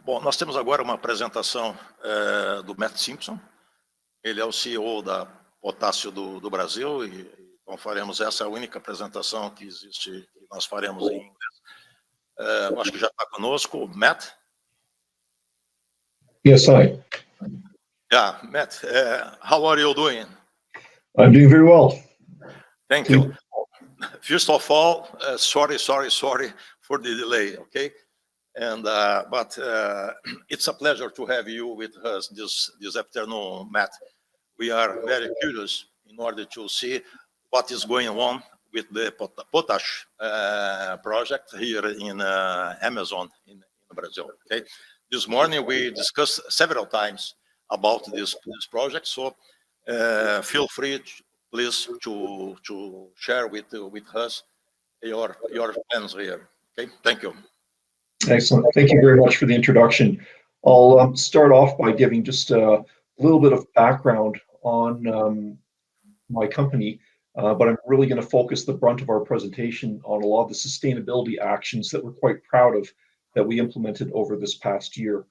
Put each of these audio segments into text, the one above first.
Bom, nós temos agora uma apresentação do Matt Simpson. Ele é o CEO da Potássio do Brasil e então faremos essa única apresentação que existe, que nós faremos em inglês. Acho que já está conosco, Matt. Yes, hi. Yeah, Matt, how are you doing? I'm doing very well. Thank you. First of all, sorry for the delay, okay? And but it's a pleasure to have you with us this afternoon, Matt. We are very curious in order to see what is going on with the Potash project here in Amazon in Brazil. Okay, this morning we discussed several times about this project, so feel free, please, to share with us your plans here. Okay, thank you. Excellent. Thank you very much for the introduction. I'll start off by giving just a little bit of background on my company, but I'm really going to focus the brunt of our presentation on a lot of the sustainability actions that we're quite proud of that we implemented over this past year.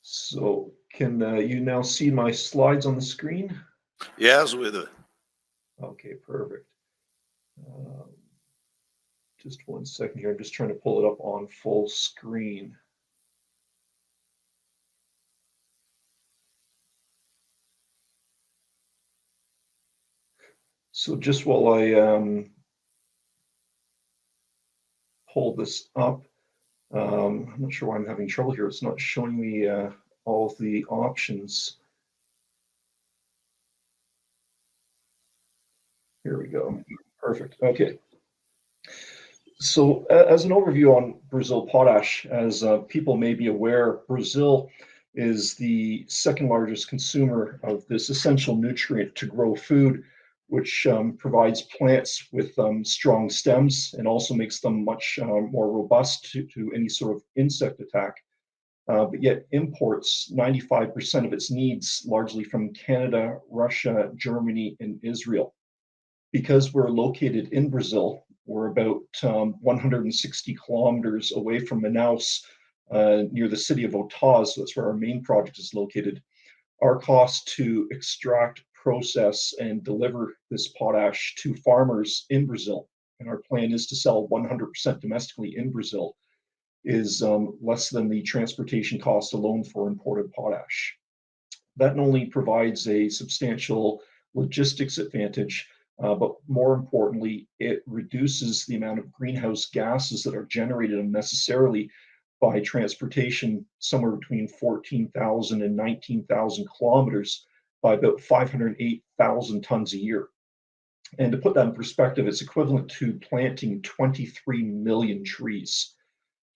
So can you now see my slides on the screen? Yes, we do. Okay, perfect. Just 1 second here. I'm just trying to pull it up on full screen. So just while I pull this up, I'm not sure why I'm having trouble here. It's not showing me all of the options. Here we go. Perfect. Okay. So as an overview on Brazil Potash, as people may be aware, Brazil is the second largest consumer of this essential nutrient to grow food, which provides plants with strong stems and also makes them much more robust to any sort of insect attack. But yet imports 95% of its needs largely from Canada, Russia, Germany, and Israel. Because we're located in Brazil, we're about 160 kilometers away from Manaus, near the city of Otás, so that's where our main project is located. Our cost to extract, process, and deliver this potash to farmers in Brazil, and our plan is to sell 100% domestically in Brazil, is less than the transportation cost alone for imported potash. That not only provides a substantial logistics advantage, but more importantly, it reduces the amount of greenhouse gases that are generated unnecessarily by transportation, somewhere between 14,000 and 19,000 kilometers, by about 508,000 tons a year. And to put that in perspective, it's equivalent to planting 23 million trees.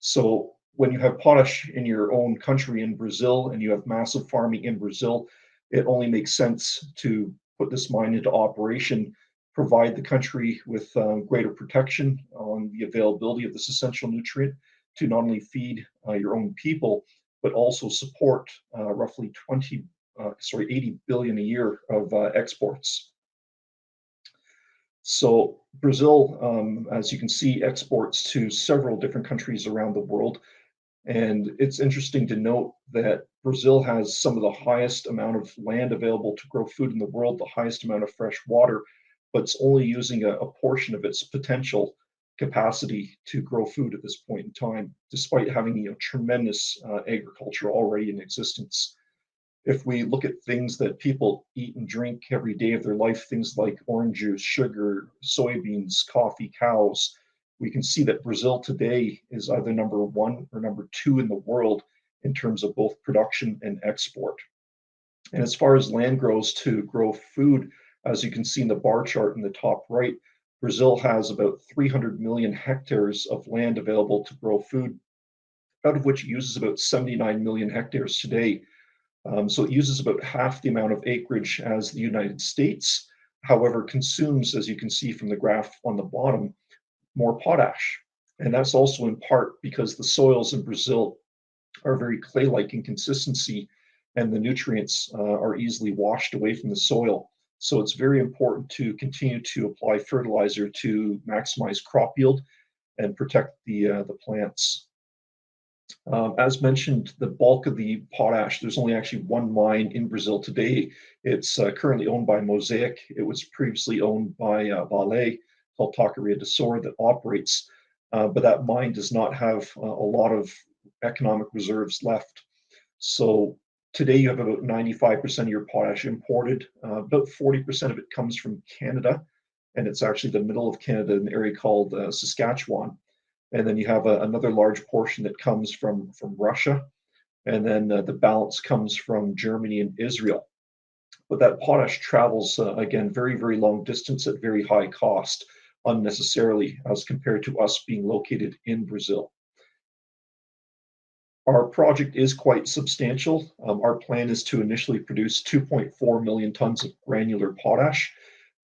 So when you have potash in your own country in Brazil and you have massive farming in Brazil, it only makes sense to put this mine into operation, provide the country with greater protection on the availability of this essential nutrient to not only feed your own people, but also support roughly 80 billion a year of exports. So Brazil, as you can see, exports to several different countries around the world. And it's interesting to note that Brazil has some of the highest amount of land available to grow food in the world, the highest amount of fresh water, but it's only using a portion of its potential capacity to grow food at this point in time, despite having tremendous agriculture already in existence. If we look at things that people eat and drink every day of their life, things like orange juice, sugar, soybeans, coffee, cows, we can see that Brazil today is either number 1 or number 2 in the world in terms of both production and export. And as far as land grows to grow food, as you can see in the bar chart in the top right, Brazil has about 300 million hectares of land available to grow food, out of which it uses about 79 million hectares today. So it uses about half the amount of acreage as the United States, however, consumes, as you can see from the graph on the bottom, more potash. And that's also in part because the soils in Brazil are very clay-like in consistency, and the nutrients are easily washed away from the soil. So it's very important to continue to apply fertilizer to maximize crop yield and protect the plants. As mentioned, the bulk of the potash, there's only actually one mine in Brazil today. It's currently owned by Mosaic. It was previously owned by Vale, called Taqueria de Sor, that operates, but that mine does not have a lot of economic reserves left. So today you have about 95% of your potash imported. About 40% of it comes from Canada, and it's actually the middle of Canada in an area called Saskatchewan. And then you have another large portion that comes from Russia, and then the balance comes from Germany and Israel. But that potash travels, again, very, very long distance at very high cost, unnecessarily, as compared to us being located in Brazil. Our project is quite substantial. Our plan is to initially produce 2.4 million tons of granular potash.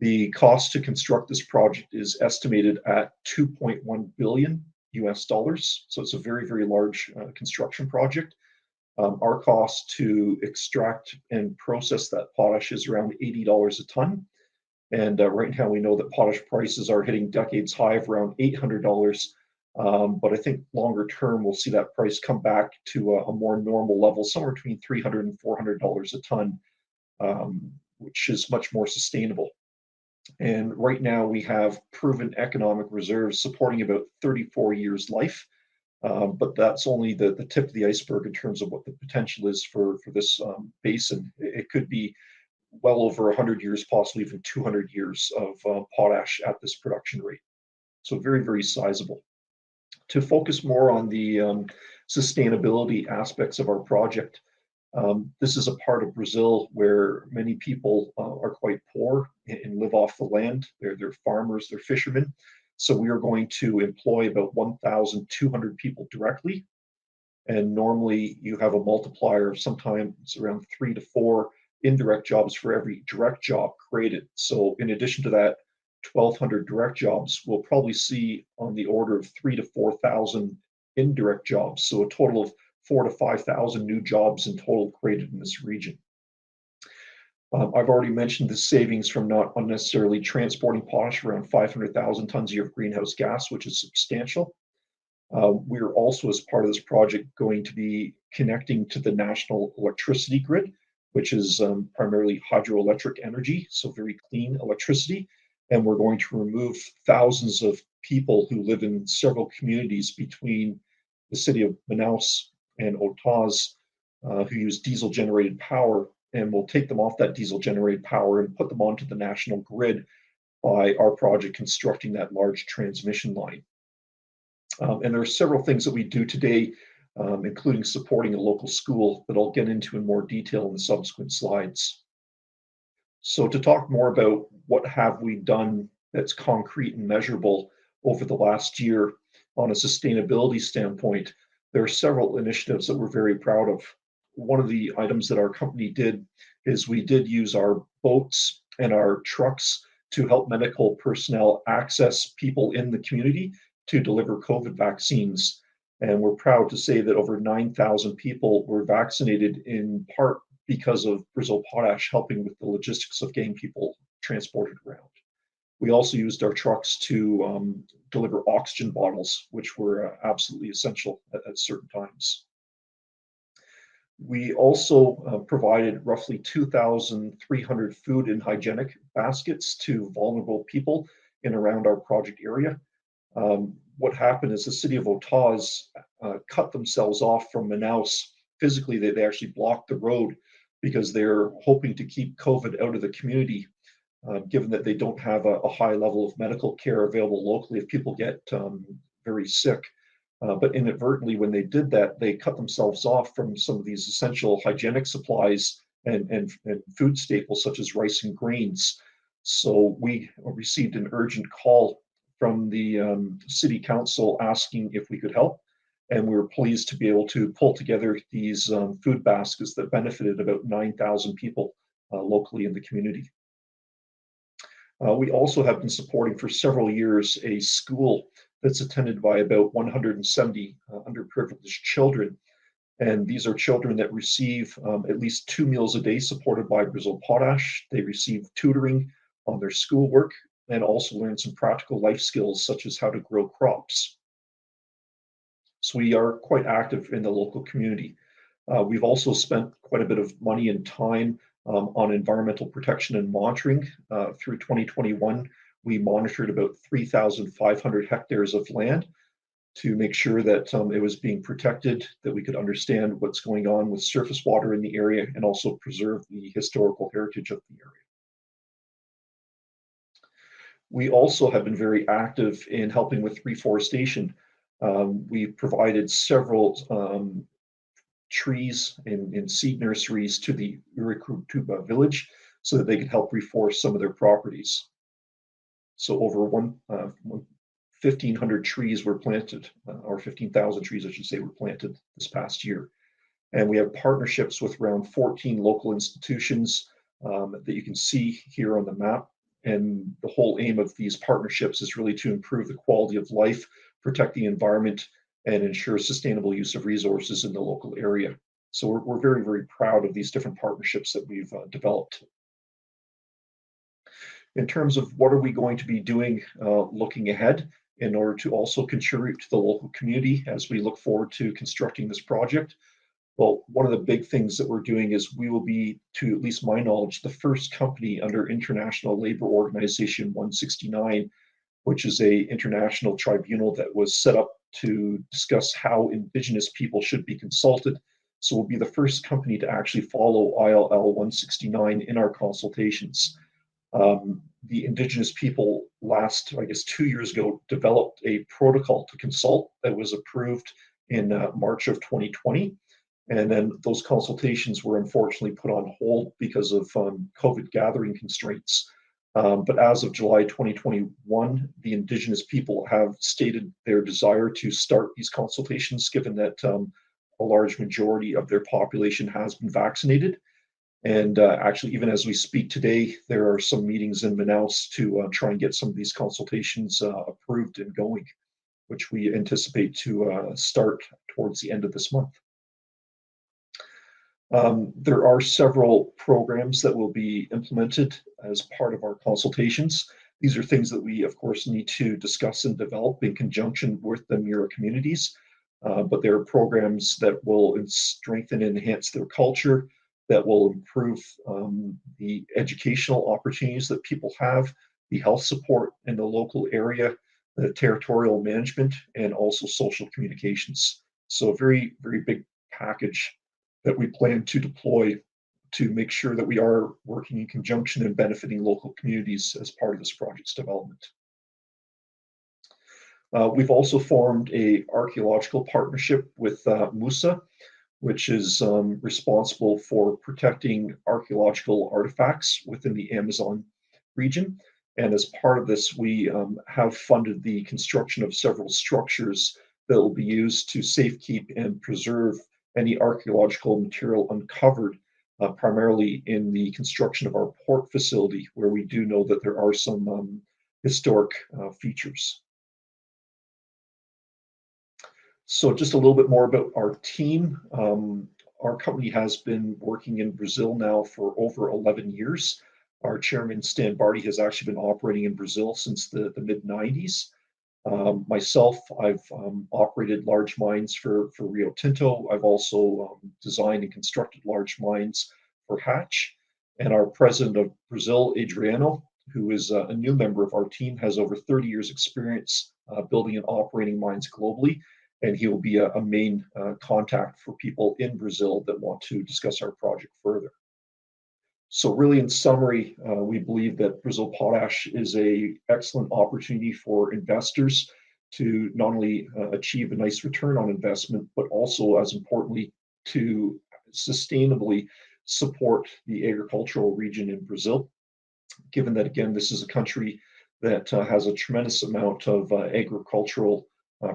The cost to construct this project is estimated at 2.1 billion US dollars. So it's a very, very large construction project. Our cost to extract and process that potash is around $80 a ton. And right now we know that potash prices are hitting decades high of around $800. But I think longer term, we'll see that price come back to a more normal level, somewhere between $300 and $400 a ton, which is much more sustainable. And right now we have proven economic reserves supporting about 34 years life. But that's only the tip of the iceberg in terms of what the potential is for this basin. It could be well over 100 years, possibly even 200 years of potash at this production rate. So very, very sizable. To focus more on the sustainability aspects of our project, this is a part of Brazil where many people are quite poor and live off the land. They're farmers, they're fishermen. So we are going to employ about 1,200 people directly. And normally you have a multiplier of sometimes around 3 to 4 indirect jobs for every direct job created. So in addition to that, 1,200 direct jobs, we'll probably see on the order of 3,000 to 4,000 indirect jobs. So a total of 4,000 to 5,000 new jobs in total created in this region. I've already mentioned the savings from not unnecessarily transporting potash, around 500,000 tons a year of greenhouse gas, which is substantial. We're also, as part of this project, going to be connecting to the national electricity grid, which is primarily hydroelectric energy, so very clean electricity. And we're going to remove thousands of people who live in several communities between the city of Manaus and Otás, who use diesel-generated power, and we'll take them off that diesel-generated power and put them onto the national grid by our project constructing that large transmission line. And there are several things that we do today, including supporting a local school that I'll get into in more detail in the subsequent slides. So to talk more about what have we done that's concrete and measurable over the last year on a sustainability standpoint, there are several initiatives that we're very proud of. One of the items that our company did is we did use our boats and our trucks to help medical personnel access people in the community to deliver COVID vaccines. And we're proud to say that over 9,000 people were vaccinated, in part because of Brazil Potash helping with the logistics of getting people transported around. We also used our trucks to deliver oxygen bottles, which were absolutely essential at certain times. We also provided roughly 2,300 food and hygienic baskets to vulnerable people in around our project area. What happened is the city of Otás cut themselves off from Manaus. Physically, they actually blocked the road because they're hoping to keep COVID out of the community, given that they don't have a high level of medical care available locally if people get very sick. But inadvertently, when they did that, they cut themselves off from some of these essential hygienic supplies and food staples such as rice and grains. So we received an urgent call from the city council asking if we could help. And we were pleased to be able to pull together these food baskets that benefited about 9,000 people locally in the community. We also have been supporting for several years a school that's attended by about 170 underprivileged children. And these are children that receive at least 2 meals a day supported by Brazil Potash. They receive tutoring on their schoolwork and also learn some practical life skills such as how to grow crops. So we are quite active in the local community. We've also spent quite a bit of money and time on environmental protection and monitoring. Through 2021, we monitored about 3,500 hectares of land to make sure that it was being protected, that we could understand what's going on with surface water in the area, and also preserve the historical heritage of the area. We also have been very active in helping with reforestation. We've provided several trees in seed nurseries to the Urikutuba village so that they could help reforest some of their properties. So over 1,500 trees were planted, or 15,000 trees, I should say, were planted this past year. And we have partnerships with around 14 local institutions that you can see here on the map. And the whole aim of these partnerships is really to improve the quality of life, protect the environment, and ensure sustainable use of resources in the local area. So we're very, very proud of these different partnerships that we've developed. In terms of what are we going to be doing looking ahead in order to also contribute to the local community as we look forward to constructing this project? Well, one of the big things that we're doing is we will be, to at least my knowledge, the first company under International Labor Organization 169, which is an international tribunal that was set up to discuss how Indigenous people should be consulted. So we'll be the first company to actually follow ILL 169 in our consultations. The Indigenous people last, I guess, 2 years ago, developed a protocol to consult that was approved in March of 2020. And then those consultations were unfortunately put on hold because of COVID gathering constraints. But as of July 2021, the Indigenous people have stated their desire to start these consultations, given that a large majority of their population has been vaccinated. And actually, even as we speak today, there are some meetings in Manaus to try and get some of these consultations approved and going, which we anticipate to start towards the end of this month. There are several programs that will be implemented as part of our consultations. These are things that we, of course, need to discuss and develop in conjunction with the Mura communities. But there are programs that will strengthen and enhance their culture, that will improve the educational opportunities that people have, the health support in the local area, the territorial management, and also social communications. So a very, very big package that we plan to deploy to make sure that we are working in conjunction and benefiting local communities as part of this project's development. We've also formed an archaeological partnership with MUSA, which is responsible for protecting archaeological artifacts within the Amazon region. And as part of this, we have funded the construction of several structures that will be used to safekeep and preserve any archaeological material uncovered, primarily in the construction of our port facility, where we do know that there are some historic features. So just a little bit more about our team. Our company has been working in Brazil now for over 11 years. Our chairman, Stan Barty, has actually been operating in Brazil since the mid-90s. Myself, I've operated large mines for Rio Tinto. I've also designed and constructed large mines for Hatch. And our president of Brazil, Adriano, who is a new member of our team, has over 30 years experience building and operating mines globally. And he will be a main contact for people in Brazil that want to discuss our project further. So really, in summary, we believe that Brazil Potash is an excellent opportunity for investors to not only achieve a nice return on investment, but also, as importantly, to sustainably support the agricultural region in Brazil, given that, again, this is a country that has a tremendous amount of agricultural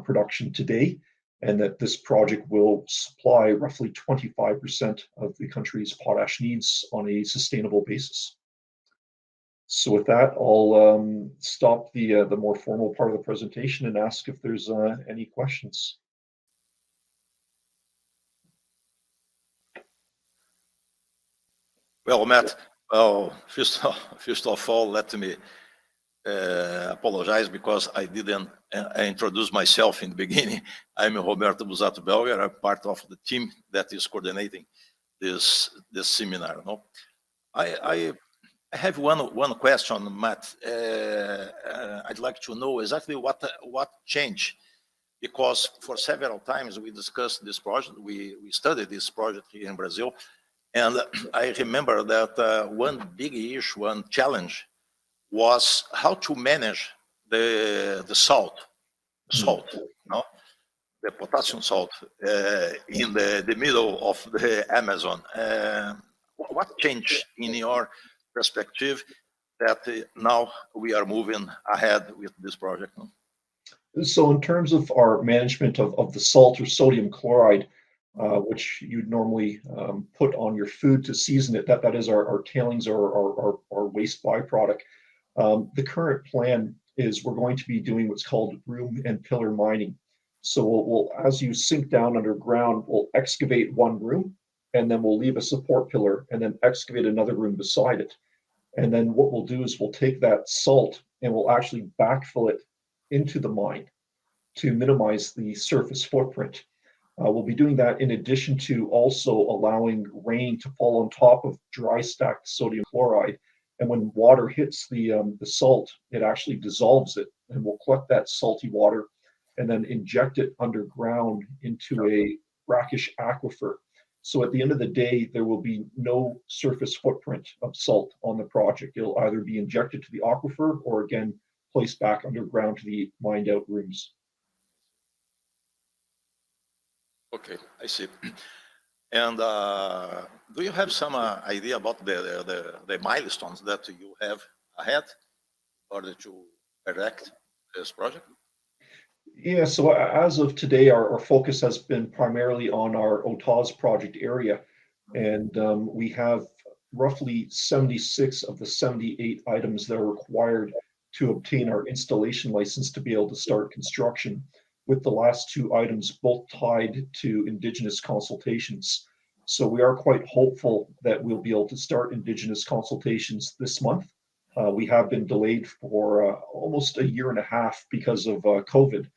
production today, and that this project will supply roughly 25% of the country's potash needs on a sustainable basis. So with that, I'll stop the more formal part of the presentation and ask if there's any questions. Well, Matt, first of all, let me apologize because I didn't I introduce myself in the beginning. I'm Roberto Busato Belger. I'm part of the team that is coordinating this seminar. No? I have one question, Matt. I'd like to know exactly what changed, because for several times we discussed this project, we studied this project here in Brazil, and I remember that one big issue, one challenge, was how to manage the salt, no? The potassium salt in the middle of the Amazon. What changed in your perspective that now we are moving ahead with this project? No? So in terms of our management of the salt or sodium chloride, which you'd normally put on your food to season it, that is our tailings or our waste byproduct. The current plan is we're going to be doing what's called room and pillar mining. So we'll as you sink down underground, we'll excavate one room, and then we'll leave a support pillar, and then excavate another room beside it. And then what we'll do is we'll take that salt and we'll actually backfill it into the mine to minimize the surface footprint. We'll be doing that in addition to also allowing rain to fall on top of dry stacked sodium chloride. And when water hits the salt, it actually dissolves it, and we'll collect that salty water and then inject it underground into a brackish aquifer. So at the end of the day, there will be no surface footprint of salt on the project. It'll either be injected to the aquifer or again placed back underground to the mined out rooms. Okay, I see. And do you have some idea about the milestones that you have ahead in order to direct this project? Yeah, so as of today, our focus has been primarily on our OTAS project area. And we have roughly 76 of the 78 items that are required to obtain our installation license to be able to start construction, with the last two items both tied to Indigenous consultations. So we are quite hopeful that we'll be able to start Indigenous consultations this month. We have been delayed for almost a year and a half because of COVID,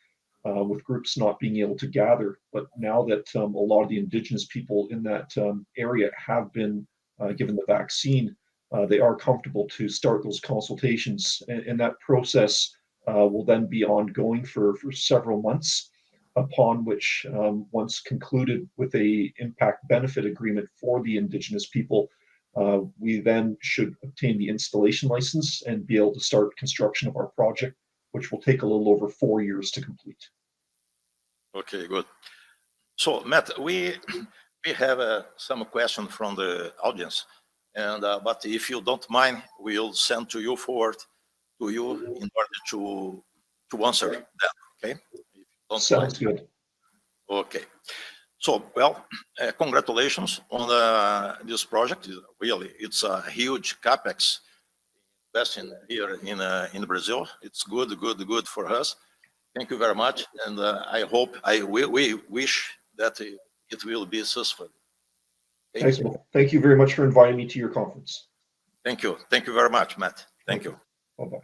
with groups not being able to gather. But now that a lot of the Indigenous people in that area have been given the vaccine, they are comfortable to start those consultations. And that process will then be ongoing for several months, upon which, once concluded with a impact benefit agreement for the Indigenous people, we then should obtain the installation license and be able to start construction of our project, which will take a little over 4 years to complete. Okay, good. So, Matt, we have some question from the audience, and but if you don't mind, we'll send to you forward to you in order to answer them. Okay? If you don't Sounds mind. good. Okay. So, well, congratulations on this project. Really, it's a huge capex investing here in Brazil. It's good for us. Thank you very much, and I hope we wish that it will be successful. Okay? Thanks, Mo. Thank you very much for inviting me to your conference. Thank you very much, Matt. Thank you. Bye-bye.